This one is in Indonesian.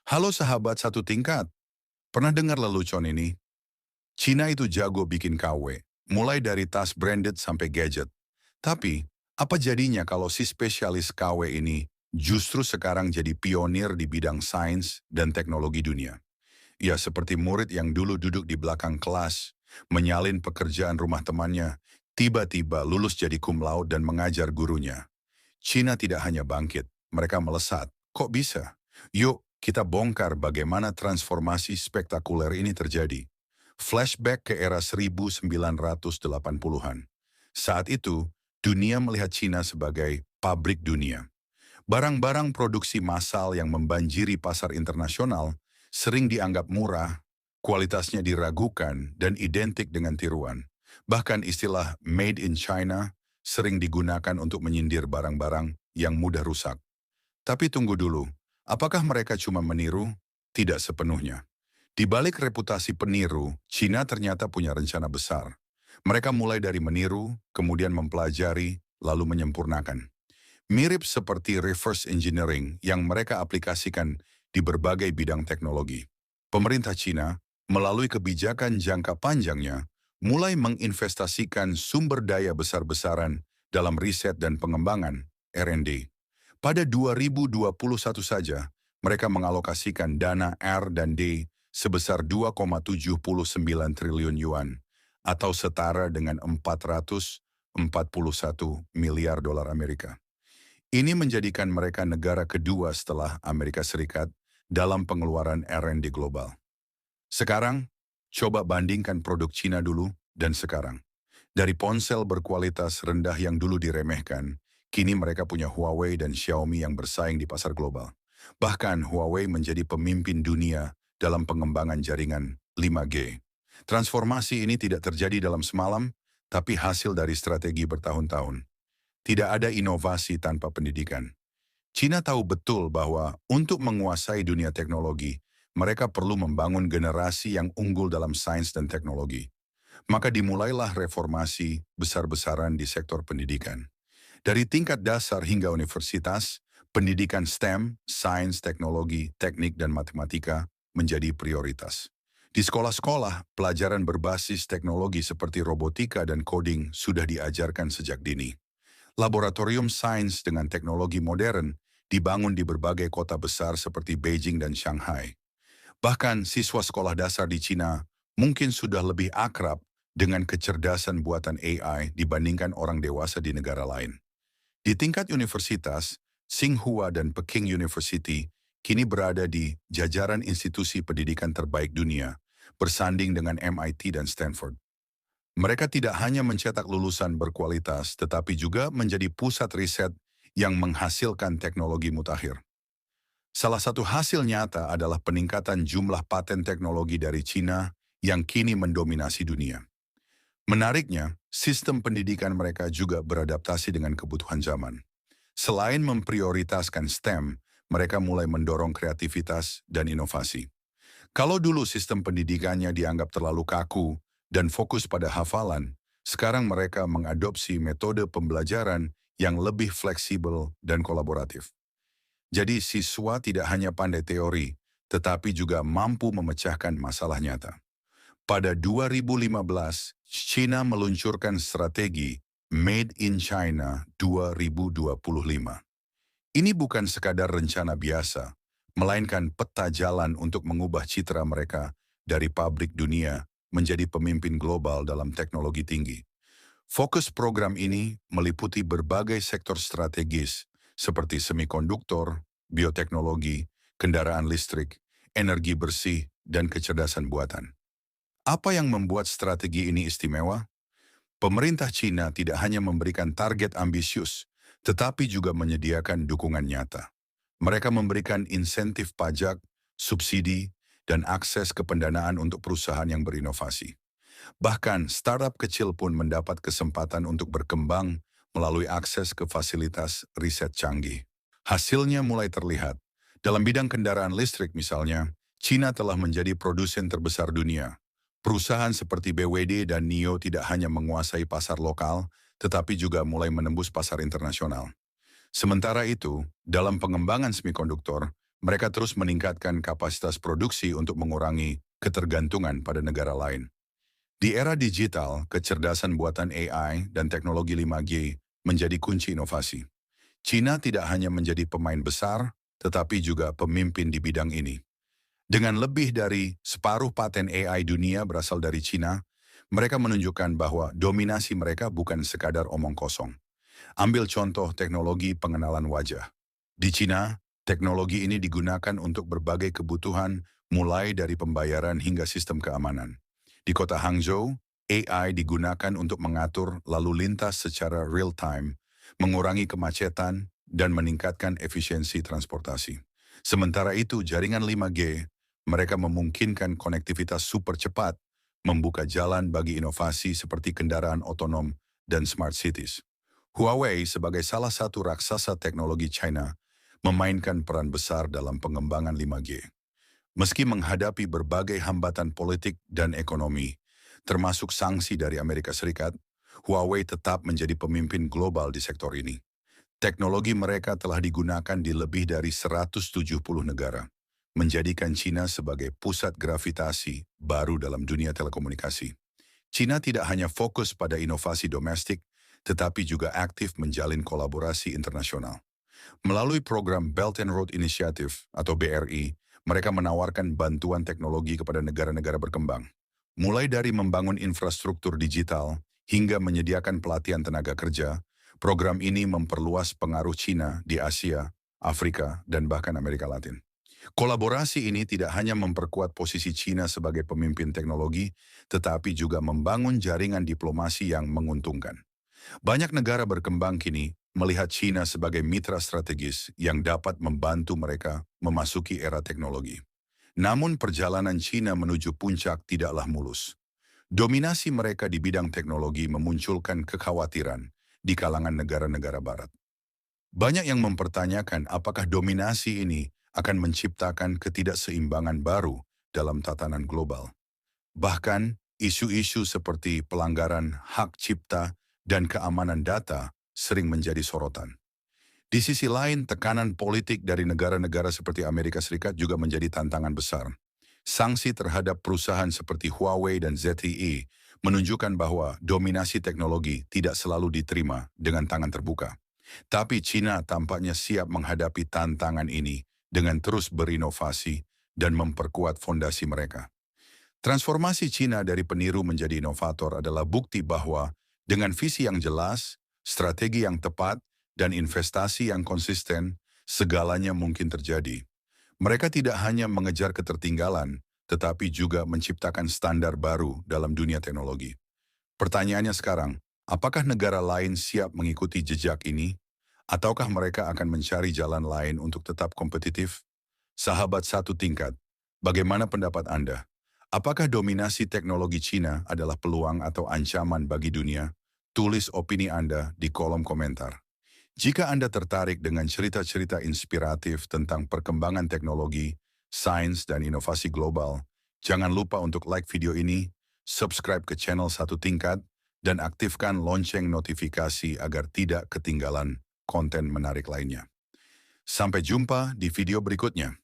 Halo sahabat satu tingkat, pernah dengar lelucon ini? Cina itu jago bikin KW, mulai dari tas branded sampai gadget. Tapi, apa jadinya kalau si spesialis KW ini justru sekarang jadi pionir di bidang sains dan teknologi dunia? Ya seperti murid yang dulu duduk di belakang kelas, menyalin pekerjaan rumah temannya, tiba-tiba lulus jadi cum laude dan mengajar gurunya. Cina tidak hanya bangkit, mereka melesat. Kok bisa? Yuk, kita bongkar bagaimana transformasi spektakuler ini terjadi. Flashback ke era 1980-an. Saat itu, dunia melihat Cina sebagai pabrik dunia. Barang-barang produksi massal yang membanjiri pasar internasional sering dianggap murah, kualitasnya diragukan, dan identik dengan tiruan. Bahkan istilah "made in China" sering digunakan untuk menyindir barang-barang yang mudah rusak. Tapi tunggu dulu, apakah mereka cuma meniru? Tidak sepenuhnya. Di balik reputasi peniru, Cina ternyata punya rencana besar. Mereka mulai dari meniru, kemudian mempelajari, lalu menyempurnakan. Mirip seperti reverse engineering yang mereka aplikasikan di berbagai bidang teknologi. Pemerintah Cina, melalui kebijakan jangka panjangnya, mulai menginvestasikan sumber daya besar-besaran dalam riset dan pengembangan R&D. Pada 2021 saja, mereka mengalokasikan dana R dan D sebesar 2,79 triliun yuan atau setara dengan 441 miliar dolar Amerika. Ini menjadikan mereka negara kedua setelah Amerika Serikat dalam pengeluaran R&D global. Sekarang, coba bandingkan produk Cina dulu dan sekarang. Dari ponsel berkualitas rendah yang dulu diremehkan, kini mereka punya Huawei dan Xiaomi yang bersaing di pasar global. Bahkan Huawei menjadi pemimpin dunia dalam pengembangan jaringan 5G. Transformasi ini tidak terjadi dalam semalam, tapi hasil dari strategi bertahun-tahun. Tidak ada inovasi tanpa pendidikan. Cina tahu betul bahwa untuk menguasai dunia teknologi, mereka perlu membangun generasi yang unggul dalam sains dan teknologi. Maka dimulailah reformasi besar-besaran di sektor pendidikan. Dari tingkat dasar hingga universitas, pendidikan STEM, sains, teknologi, teknik, dan matematika menjadi prioritas. Di sekolah-sekolah, pelajaran berbasis teknologi seperti robotika dan coding sudah diajarkan sejak dini. Laboratorium sains dengan teknologi modern dibangun di berbagai kota besar seperti Beijing dan Shanghai. Bahkan siswa sekolah dasar di Cina mungkin sudah lebih akrab dengan kecerdasan buatan AI dibandingkan orang dewasa di negara lain. Di tingkat universitas, Tsinghua dan Peking University kini berada di jajaran institusi pendidikan terbaik dunia, bersanding dengan MIT dan Stanford. Mereka tidak hanya mencetak lulusan berkualitas, tetapi juga menjadi pusat riset yang menghasilkan teknologi mutakhir. Salah satu hasil nyata adalah peningkatan jumlah paten teknologi dari Cina yang kini mendominasi dunia. Menariknya, sistem pendidikan mereka juga beradaptasi dengan kebutuhan zaman. Selain memprioritaskan STEM, mereka mulai mendorong kreativitas dan inovasi. Kalau dulu sistem pendidikannya dianggap terlalu kaku dan fokus pada hafalan, sekarang mereka mengadopsi metode pembelajaran yang lebih fleksibel dan kolaboratif. Jadi siswa tidak hanya pandai teori, tetapi juga mampu memecahkan masalah nyata. Pada 2015, China meluncurkan strategi Made in China 2025. Ini bukan sekadar rencana biasa, melainkan peta jalan untuk mengubah citra mereka dari pabrik dunia menjadi pemimpin global dalam teknologi tinggi. Fokus program ini meliputi berbagai sektor strategis seperti semikonduktor, bioteknologi, kendaraan listrik, energi bersih, dan kecerdasan buatan. Apa yang membuat strategi ini istimewa? Pemerintah Cina tidak hanya memberikan target ambisius, tetapi juga menyediakan dukungan nyata. Mereka memberikan insentif pajak, subsidi, dan akses ke pendanaan untuk perusahaan yang berinovasi. Bahkan startup kecil pun mendapat kesempatan untuk berkembang melalui akses ke fasilitas riset canggih. Hasilnya mulai terlihat. Dalam bidang kendaraan listrik misalnya, Cina telah menjadi produsen terbesar dunia. Perusahaan seperti BWD dan NIO tidak hanya menguasai pasar lokal, tetapi juga mulai menembus pasar internasional. Sementara itu, dalam pengembangan semikonduktor, Mereka terus meningkatkan kapasitas produksi untuk mengurangi ketergantungan pada negara lain. Di era digital, kecerdasan buatan AI dan teknologi 5G menjadi kunci inovasi. China tidak hanya menjadi pemain besar, tetapi juga pemimpin di bidang ini. Dengan lebih dari separuh paten AI dunia berasal dari China, mereka menunjukkan bahwa dominasi mereka bukan sekadar omong kosong. Ambil contoh teknologi pengenalan wajah. Di China, teknologi ini digunakan untuk berbagai kebutuhan, mulai dari pembayaran hingga sistem keamanan. Di kota Hangzhou, AI digunakan untuk mengatur lalu lintas secara real-time, mengurangi kemacetan, dan meningkatkan efisiensi transportasi. Sementara itu, jaringan 5G, mereka memungkinkan konektivitas super cepat, membuka jalan bagi inovasi seperti kendaraan otonom dan smart cities. Huawei sebagai salah satu raksasa teknologi China memainkan peran besar dalam pengembangan 5G. Meski menghadapi berbagai hambatan politik dan ekonomi, termasuk sanksi dari Amerika Serikat, Huawei tetap menjadi pemimpin global di sektor ini. Teknologi mereka telah digunakan di lebih dari 170 negara, menjadikan China sebagai pusat gravitasi baru dalam dunia telekomunikasi. China tidak hanya fokus pada inovasi domestik, tetapi juga aktif menjalin kolaborasi internasional. Melalui program Belt and Road Initiative atau BRI, mereka menawarkan bantuan teknologi kepada negara-negara berkembang. Mulai dari membangun infrastruktur digital hingga menyediakan pelatihan tenaga kerja, program ini memperluas pengaruh China di Asia, Afrika, dan bahkan Amerika Latin. Kolaborasi ini tidak hanya memperkuat posisi China sebagai pemimpin teknologi, tetapi juga membangun jaringan diplomasi yang menguntungkan. Banyak negara berkembang kini melihat China sebagai mitra strategis yang dapat membantu mereka memasuki era teknologi. Namun perjalanan China menuju puncak tidaklah mulus. Dominasi mereka di bidang teknologi memunculkan kekhawatiran di kalangan negara-negara barat. Banyak yang mempertanyakan apakah dominasi ini akan menciptakan ketidakseimbangan baru dalam tatanan global. Bahkan, isu-isu seperti pelanggaran hak cipta dan keamanan data sering menjadi sorotan. Di sisi lain, tekanan politik dari negara-negara seperti Amerika Serikat juga menjadi tantangan besar. Sanksi terhadap perusahaan seperti Huawei dan ZTE menunjukkan bahwa dominasi teknologi tidak selalu diterima dengan tangan terbuka. Tapi China tampaknya siap menghadapi tantangan ini dengan terus berinovasi dan memperkuat fondasi mereka. Transformasi China dari peniru menjadi inovator adalah bukti bahwa dengan visi yang jelas, strategi yang tepat, dan investasi yang konsisten, segalanya mungkin terjadi. Mereka tidak hanya mengejar ketertinggalan, tetapi juga menciptakan standar baru dalam dunia teknologi. Pertanyaannya sekarang, apakah negara lain siap mengikuti jejak ini? Ataukah mereka akan mencari jalan lain untuk tetap kompetitif? Sahabat satu tingkat, bagaimana pendapat Anda? Apakah dominasi teknologi China adalah peluang atau ancaman bagi dunia? Tulis opini Anda di kolom komentar. Jika Anda tertarik dengan cerita-cerita inspiratif tentang perkembangan teknologi, sains, dan inovasi global, jangan lupa untuk like video ini, subscribe ke channel Satu Tingkat, dan aktifkan lonceng notifikasi agar tidak ketinggalan konten menarik lainnya. Sampai jumpa di video berikutnya.